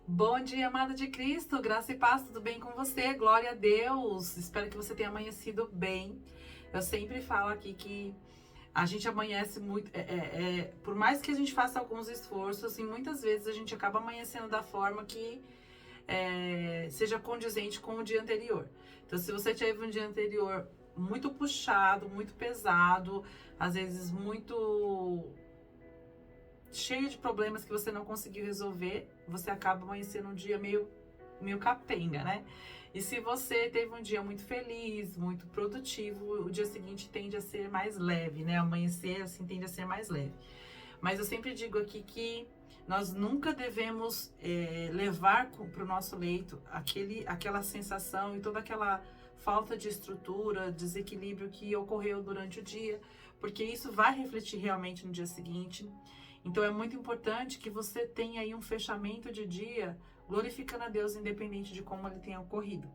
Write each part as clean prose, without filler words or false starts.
Bom dia, amada de Cristo, graça e paz, tudo bem com você? Glória a Deus! Espero que você tenha amanhecido bem. Eu sempre falo aqui que a gente amanhece muito, por mais que a gente faça alguns esforços, e muitas vezes a gente acaba amanhecendo da forma que seja condizente com o dia anterior. Então, se você teve um dia anterior muito puxado, muito pesado, às vezes muito cheio de problemas que você não conseguiu resolver, você acaba amanhecendo um dia meio capenga, né? E se você teve um dia muito feliz, muito produtivo, o dia seguinte tende a ser mais leve, né? Amanhecer assim tende a ser mais leve. Mas eu sempre digo aqui que nós nunca devemos levar para o nosso leito aquela sensação e toda aquela falta de estrutura, desequilíbrio que ocorreu durante o dia, porque isso vai refletir realmente no dia seguinte. Então é muito importante que você tenha aí um fechamento de dia glorificando a Deus independente de como ele tenha ocorrido.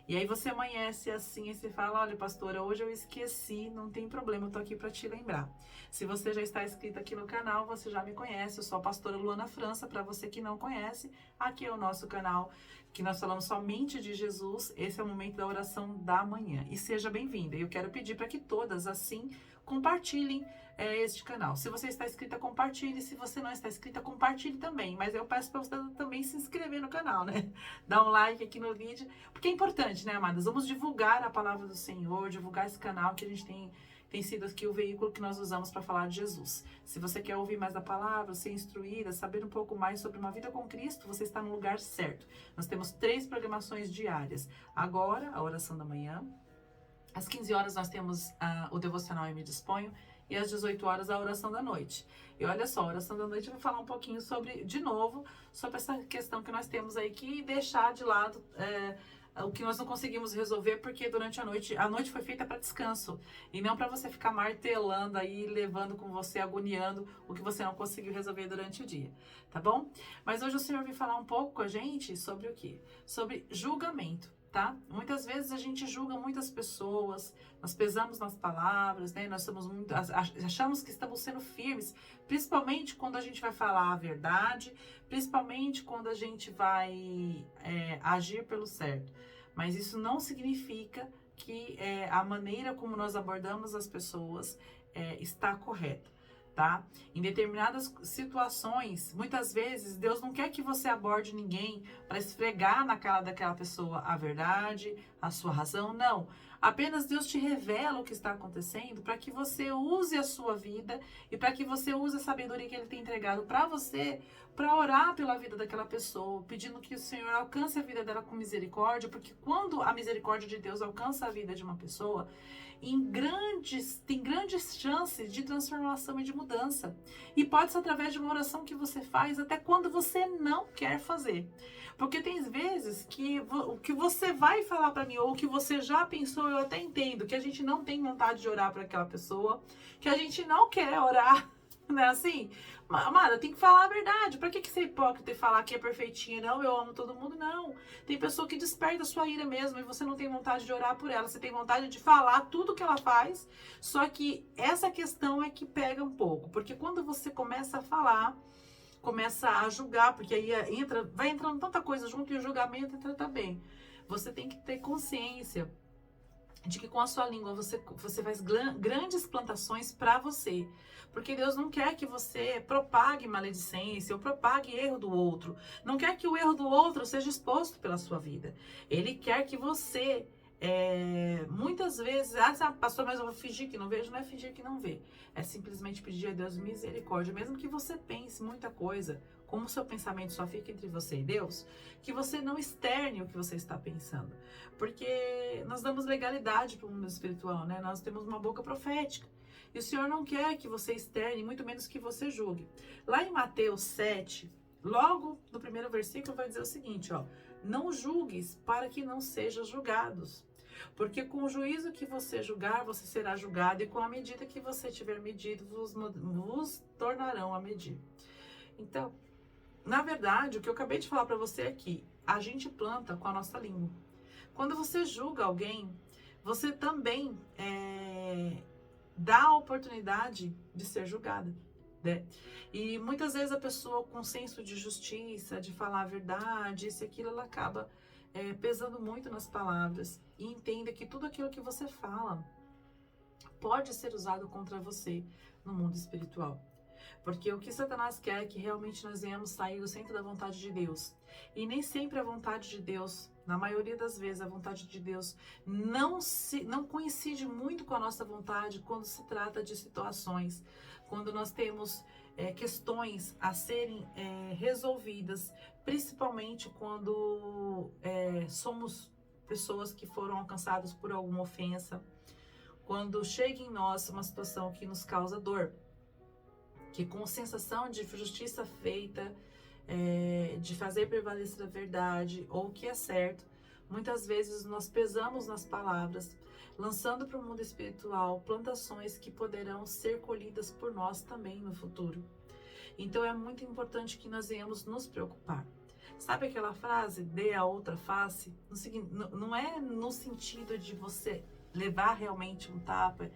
E aí você amanhece assim e você fala, olha pastora, hoje eu esqueci, não tem problema, eu tô aqui para te lembrar. Se você já está inscrito aqui no canal, você já me conhece, eu sou a pastora Luana França, para você que não conhece, aqui é o nosso canal, que nós falamos somente de Jesus, esse é o momento da oração da manhã. E seja bem-vinda, eu quero pedir para que todas assim compartilhem este canal. Se você está inscrita, compartilhe. Se você não está inscrita, compartilhe também. Mas eu peço para você também se inscrever no canal, né? Dá um like aqui no vídeo, porque é importante, né, amadas? Vamos divulgar a palavra do Senhor, divulgar esse canal que a gente tem sido aqui o veículo que nós usamos para falar de Jesus. Se você quer ouvir mais da palavra, ser instruída, saber um pouco mais sobre uma vida com Cristo, você está no lugar certo. Nós temos 3 programações diárias. Agora, a oração da manhã. Às 15 horas nós temos o devocional Eu Me Disponho e às 18 horas a oração da noite. E olha só, a oração da noite eu vou falar um pouquinho de novo, sobre essa questão que nós temos aí que deixar de lado o que nós não conseguimos resolver, porque durante a noite foi feita para descanso e não para você ficar martelando aí, levando com você, agoniando o que você não conseguiu resolver durante o dia, tá bom? Mas hoje o Senhor veio falar um pouco com a gente sobre o quê? Sobre julgamento. Tá? Muitas vezes a gente julga muitas pessoas, nós pesamos nas palavras, né? Nós somos achamos que estamos sendo firmes, principalmente quando a gente vai falar a verdade, principalmente quando a gente vai agir pelo certo. Mas isso não significa que a maneira como nós abordamos as pessoas está correta. Tá? Em determinadas situações, muitas vezes, Deus não quer que você aborde ninguém para esfregar na cara daquela pessoa a verdade, a sua razão, não. Apenas Deus te revela o que está acontecendo para que você use a sua vida e para que você use a sabedoria que Ele tem entregado para você, para orar pela vida daquela pessoa, pedindo que o Senhor alcance a vida dela com misericórdia, porque quando a misericórdia de Deus alcança a vida de uma pessoa, tem grandes chances de transformação e de mudança. E pode ser através de uma oração que você faz até quando você não quer fazer. Porque tem vezes que o que você vai falar para mim, ou o que você já pensou, eu até entendo, que a gente não tem vontade de orar para aquela pessoa, que a gente não quer orar, não é assim? Amada, tem que falar a verdade. Pra que ser hipócrita e falar que é perfeitinha? Não, eu amo todo mundo, não. Tem pessoa que desperta a sua ira mesmo e você não tem vontade de orar por ela. Você tem vontade de falar tudo que ela faz. Só que essa questão é que pega um pouco. Porque quando você começa a falar, começa a julgar, porque aí vai entrando tanta coisa junto e o julgamento entra também. Você tem que ter consciência de que com a sua língua você faz grandes plantações para você. Porque Deus não quer que você propague maledicência ou propague erro do outro. Não quer que o erro do outro seja exposto pela sua vida. Ele quer que você, muitas vezes, pastor, mas eu vou fingir que não vejo. Não é fingir que não vê. É simplesmente pedir a Deus misericórdia. Mesmo que você pense muita coisa, como o seu pensamento só fica entre você e Deus, que você não externe o que você está pensando. Porque nós damos legalidade para o mundo espiritual, né? Nós temos uma boca profética. E o Senhor não quer que você externe, muito menos que você julgue. Lá em Mateus 7, logo no primeiro versículo, vai dizer o seguinte, ó. Não julgues para que não sejam julgados. Porque com o juízo que você julgar, você será julgado. E com a medida que você tiver medido, vos tornarão a medir. Então, na verdade, o que eu acabei de falar para você é que a gente planta com a nossa língua. Quando você julga alguém, você também dá a oportunidade de ser julgada, né? E muitas vezes a pessoa com senso de justiça, de falar a verdade, isso e aquilo, ela acaba pesando muito nas palavras. E entenda que tudo aquilo que você fala pode ser usado contra você no mundo espiritual. Porque o que Satanás quer é que realmente nós venhamos sair do centro da vontade de Deus. E nem sempre a vontade de Deus, na maioria das vezes, a vontade de Deus não coincide muito com a nossa vontade quando se trata de situações, quando nós temos questões a serem resolvidas, principalmente quando somos pessoas que foram alcançadas por alguma ofensa, quando chega em nós uma situação que nos causa dor, que com sensação de justiça feita, de fazer prevalecer a verdade ou o que é certo, muitas vezes nós pesamos nas palavras, lançando para o mundo espiritual plantações que poderão ser colhidas por nós também no futuro. Então é muito importante que nós venhamos nos preocupar. Sabe aquela frase, dê a outra face? Não é no sentido de você levar realmente um tapa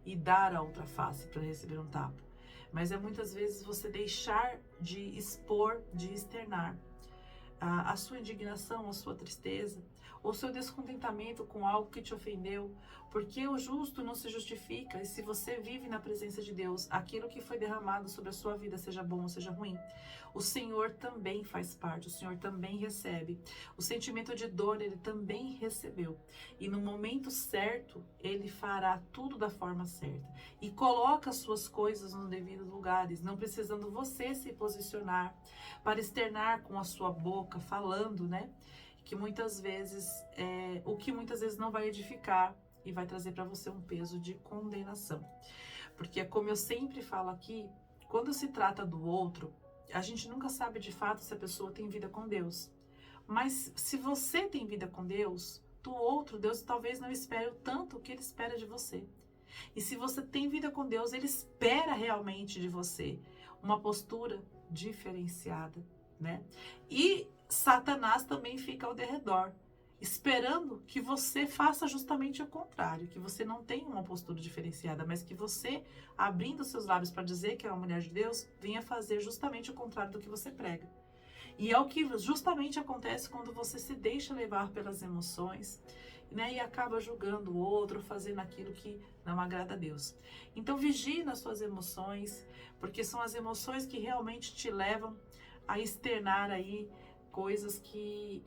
e dar a outra face para receber um tapa. Mas é muitas vezes você deixar de expor, de externar a sua indignação, a sua tristeza, ou seu descontentamento com algo que te ofendeu, porque o justo não se justifica, e se você vive na presença de Deus, aquilo que foi derramado sobre a sua vida, seja bom ou seja ruim, o Senhor também faz parte, o Senhor também recebe. O sentimento de dor, Ele também recebeu. E no momento certo, Ele fará tudo da forma certa. E coloca as suas coisas nos devidos lugares, não precisando você se posicionar para externar com a sua boca, falando, né? Que muitas vezes, o que muitas vezes não vai edificar e vai trazer para você um peso de condenação. Porque, como eu sempre falo aqui, quando se trata do outro, a gente nunca sabe de fato se a pessoa tem vida com Deus. Mas se você tem vida com Deus, do outro, Deus talvez não espere o tanto que Ele espera de você. E se você tem vida com Deus, Ele espera realmente de você uma postura diferenciada, né? E Satanás também fica ao derredor, esperando que você faça justamente o contrário, que você não tenha uma postura diferenciada, mas que você, abrindo seus lábios para dizer que é uma mulher de Deus, venha fazer justamente o contrário do que você prega. E é o que justamente acontece quando você se deixa levar pelas emoções, né, e acaba julgando o outro, fazendo aquilo que não agrada a Deus. Então vigie nas suas emoções, porque são as emoções que realmente te levam a externar aí coisas que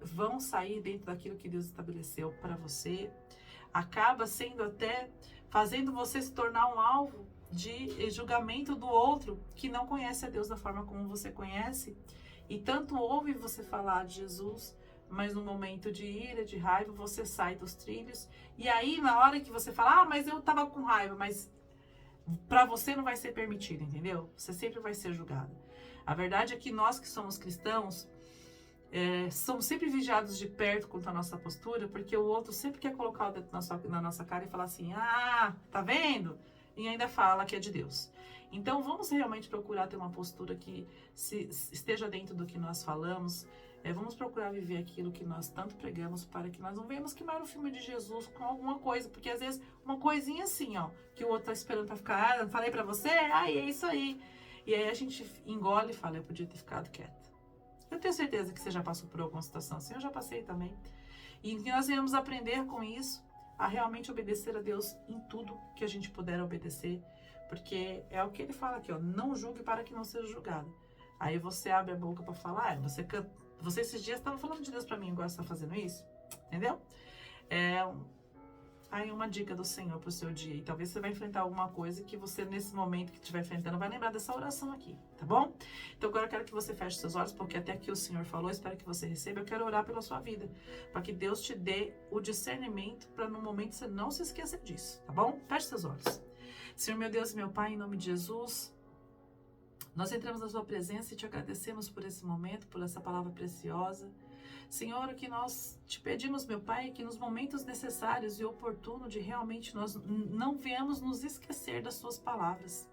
vão sair dentro daquilo que Deus estabeleceu para você. Acaba sendo até fazendo você se tornar um alvo de julgamento do outro que não conhece a Deus da forma como você conhece. E tanto ouve você falar de Jesus, mas no momento de ira, de raiva, você sai dos trilhos. E aí, na hora que você fala, mas eu tava com raiva, mas para você não vai ser permitido, entendeu? Você sempre vai ser julgado. A verdade é que nós que somos cristãos, somos sempre vigiados de perto quanto à nossa postura, porque o outro sempre quer colocar o dedo na nossa cara e falar assim, tá vendo? E ainda fala que é de Deus. Então, vamos realmente procurar ter uma postura que esteja dentro do que nós falamos. Vamos procurar viver aquilo que nós tanto pregamos, para que nós não venhamos queimar o filme de Jesus com alguma coisa. Porque, às vezes, uma coisinha assim, ó, que o outro tá esperando para ficar, falei para você, é isso aí. E aí a gente engole e fala, eu podia ter ficado quieta. Eu tenho certeza que você já passou por alguma situação assim, eu já passei também. E que nós venhamos aprender com isso, a realmente obedecer a Deus em tudo que a gente puder obedecer. Porque é o que ele fala aqui, ó, não julgue para que não seja julgado. Aí você abre a boca para falar, você esses dias estava falando de Deus para mim, agora você está fazendo isso, entendeu? Aí uma dica do Senhor para o seu dia, e talvez você vai enfrentar alguma coisa que você nesse momento que estiver enfrentando vai lembrar dessa oração aqui, tá bom? Então agora eu quero que você feche seus olhos, porque até aqui o Senhor falou, espero que você receba, eu quero orar pela sua vida, para que Deus te dê o discernimento para no momento você não se esquecer disso, tá bom? Feche seus olhos. Senhor, meu Deus e meu Pai, em nome de Jesus, nós entramos na sua presença e te agradecemos por esse momento, por essa palavra preciosa. Senhor, o que nós te pedimos, meu Pai, é que nos momentos necessários e oportunos de realmente nós não venhamos nos esquecer das suas palavras.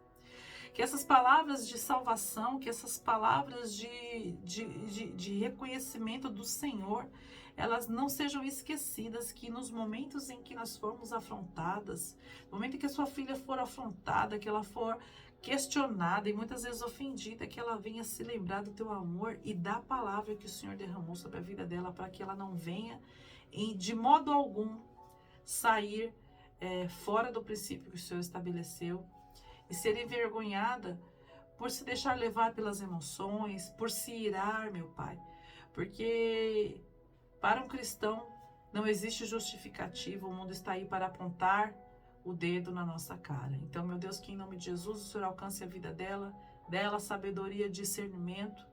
Que essas palavras de salvação, que essas palavras de reconhecimento do Senhor, elas não sejam esquecidas, que nos momentos em que nós formos afrontadas, no momento em que a sua filha for afrontada, que ela for questionada e muitas vezes ofendida, que ela venha se lembrar do teu amor e da palavra que o Senhor derramou sobre a vida dela, para que ela não venha, de modo algum, sair fora do princípio que o Senhor estabeleceu e ser envergonhada por se deixar levar pelas emoções, por se irar, meu Pai. Porque para um cristão não existe justificativa, o mundo está aí para apontar o dedo na nossa cara. Então, meu Deus, que em nome de Jesus o Senhor alcance a vida dela sabedoria, discernimento,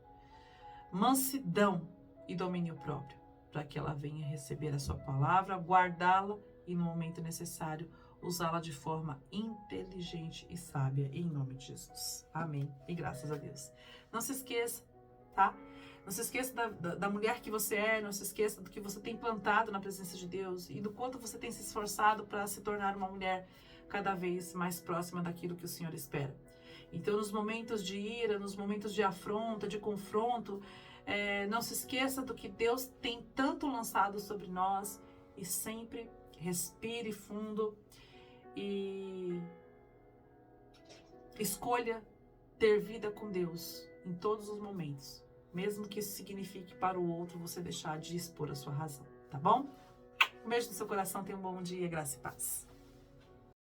mansidão e domínio próprio, para que ela venha receber a sua palavra, guardá-la e no momento necessário usá-la de forma inteligente e sábia, em nome de Jesus. Amém. E graças a Deus. Não se esqueça, tá? Não se esqueça da mulher que você é, não se esqueça do que você tem plantado na presença de Deus e do quanto você tem se esforçado para se tornar uma mulher cada vez mais próxima daquilo que o Senhor espera. Então, nos momentos de ira, nos momentos de afronta, de confronto, não se esqueça do que Deus tem tanto lançado sobre nós e sempre respire fundo e escolha ter vida com Deus em todos os momentos, mesmo que isso signifique para o outro você deixar de expor a sua razão, tá bom? Um beijo no seu coração, tenha um bom dia, graça e paz.